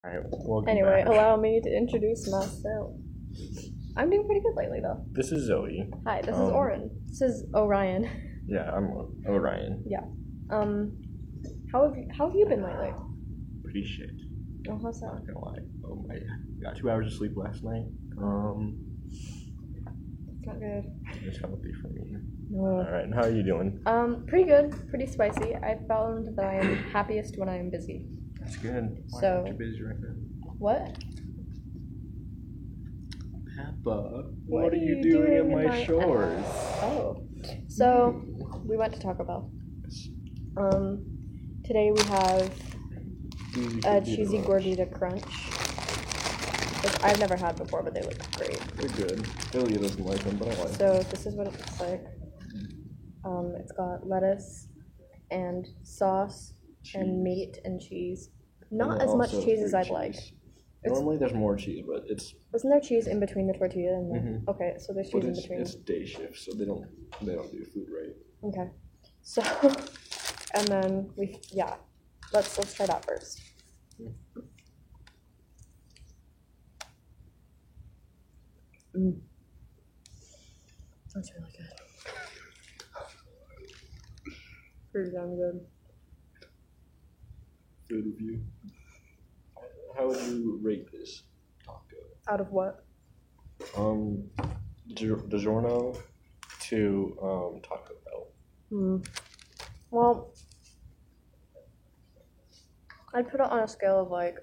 Alright, welcome Anyway, back. allow me to introduce myself. I'm doing pretty good lately, though. This is Zoe. Hi, this is Oren. This is Orion. Yeah, I'm Orion. Yeah. How have you been lately? Pretty shit. Oh, how's Not that? gonna lie. I got 2 hours of sleep last night. It's not good. It's healthy for me. No. Alright, and how are you doing? Pretty good. Pretty spicy. I found that I am happiest when I am busy. That's good. Why So- aren't you busy right now? What? Peppa, what are you doing in my shores? Oh. So, we went to Taco Bell. Today we have a cheesy gordita crunch, which I've never had before, but they look great. They're good. Ilya doesn't like them, but I like them. So this is what it looks like. It's got lettuce and sauce and meat and cheese. Not as much cheese as I'd like. Normally there's more cheese, but it's Wasn't there cheese in between the tortilla and the... Mhm. Okay, so there's cheese in between. it's day shift, so they don't do food right. Okay. So, and then let's try that first. That's really good. Pretty damn good. Food review. How would you rate this taco? Out of what? DiGiorno to Taco Bell. Well, I'd put it on a scale of like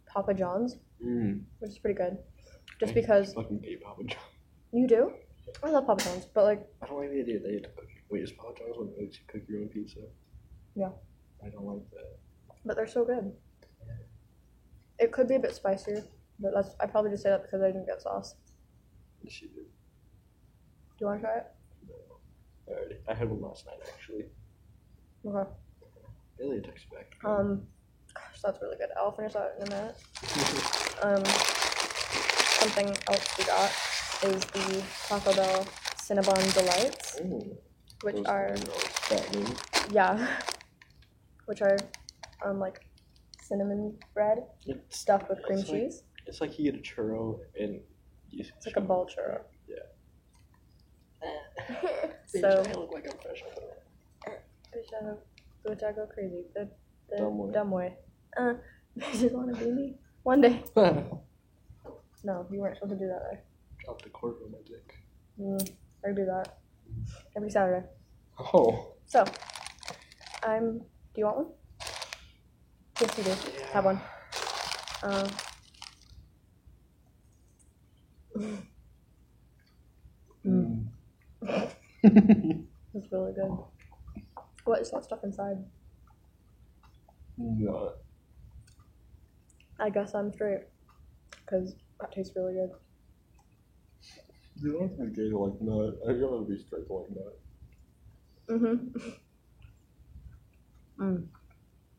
Papa John's, which is pretty good. Just because Fucking hate Papa John's. you do. I love Papa John's, but like I don't like the idea they had to cook. Wait, is Papa John's when they let you cook your own pizza? Yeah. I don't like that. but they're so good. It could be a bit spicier, but I probably just say that because I didn't get sauce. Yes, you did. Do you want to try it? I had one last night actually. Okay. Ilya texted back. Gosh, that's really good. I'll finish that in a minute. Something else we got is the Taco Bell Cinnabon Delights, which are which are like cinnamon bread stuffed with cream cheese. It's like you get a churro and It's like a ball churro. Yeah. So I look like I'm fresh. bitch, go taco crazy. The Dumb way. dumb way. Bitches wanna be me one day. No, you weren't supposed to do that. Right? Dropped a quarter on my dick. I do that every Saturday. Oh. So, do you want one? Yes, you do. Yeah. Have one. It's really good. What is that stuff inside? No. I guess I'm straight. Because that tastes really good. You don't have to be gay to like nut. I don't want to be straight to like nut.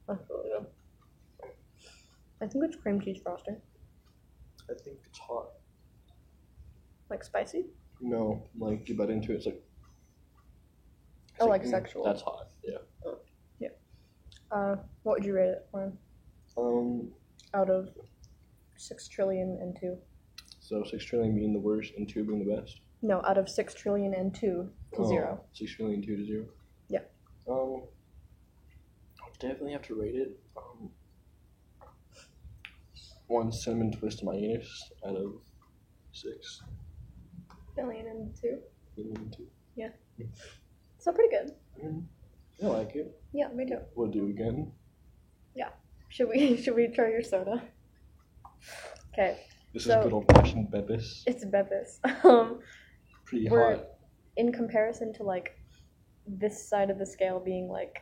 That's really good. I think it's cream cheese frosting. I think it's hot. Like spicy? No, like you bite into it, it's like. Oh, like sexual. That's hot. Yeah. What would you rate it for? Out of 6 trillion and 2. So 6 trillion being the worst and 2 being the best. No, out of 6 trillion and 2 to 0. 6 trillion 2 to 0. Yeah. I'll definitely have to rate it. 1 cinnamon twist to my anus out of 6. Billion and 2. Cinnamon 2. Yeah. So pretty good. I like it. Yeah, me too. We'll do again. Should we try your soda? Okay. This So- is good old fashioned Bevis. It's Bevis. Pretty we're- hot. In comparison to like this side of the scale being like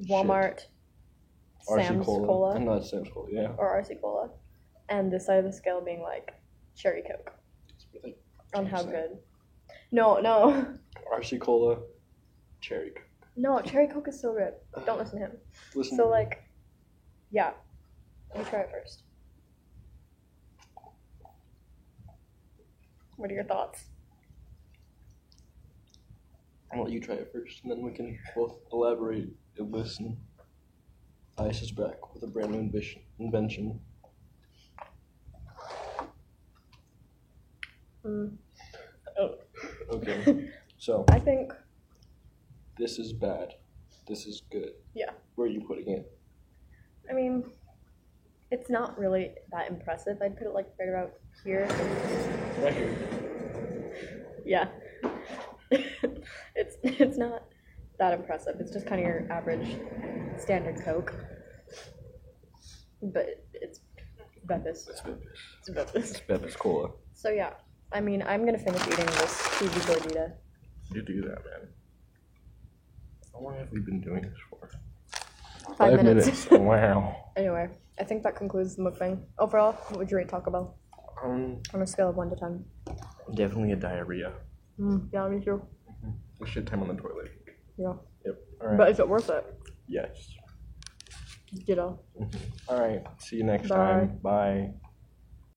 Walmart, Sam's Cola, Not Sam's Cola, yeah. or RC Cola, and this side of the scale being like Cherry Coke It's like on how Same. good. No, RC Cola, Cherry Coke. no, Cherry Coke is so good. Don't listen to him. Listen So to me. like, yeah, let me try it first. What are your thoughts? I'll let you try it first, and then we can both elaborate and listen. Ice is back with a brand new invention. Oh, okay. So I think this is bad. This is good. Yeah. Where are you putting it? I mean, it's not really that impressive. I'd put it like right about here. Right here. Yeah. It's not that impressive. It's just kind of your average standard Coke. But it's Beppis. It's Beppis. It's Beppis. It's Beppis Cola. So yeah, I mean, I'm gonna finish eating this cheesy gordita. You do that, man. How long have we been doing this for? 5 minutes. Wow. Anyway, I think that concludes the mukbang. Overall, what would you rate Taco Bell? On a scale of 1 to 10. Definitely a diarrhea. Yeah, me too. A shit time on the toilet. Yeah. Yep. All right. But is it worth it? Yes. You know. All right. See you next Bye. time. Bye.